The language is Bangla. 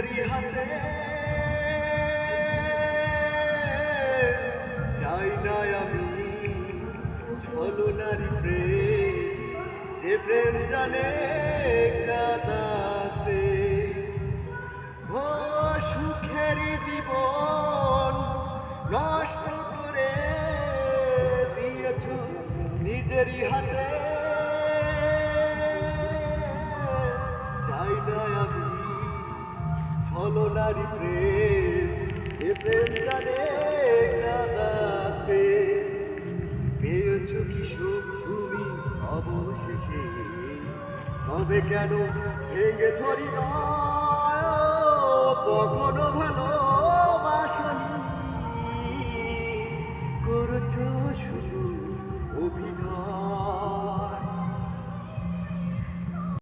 নিজেরই হাতে চাই না আমি ছলনারি প্রেম, যে প্রেম জানে কাঁদাতে। ও সুখেরই জীবন নষ্ট করে দিয়েছ নিজেরই হাতে। চাই না আমি ছলনারি প্রেম, যে প্রেম জানে কাঁদাতে। পেয়েছ কি সুখ তুমি অবশেষে, তবে কেন ভেঙে ছড়ি কখনো ভালোবাসনি, করছ শুধু অভিনয়।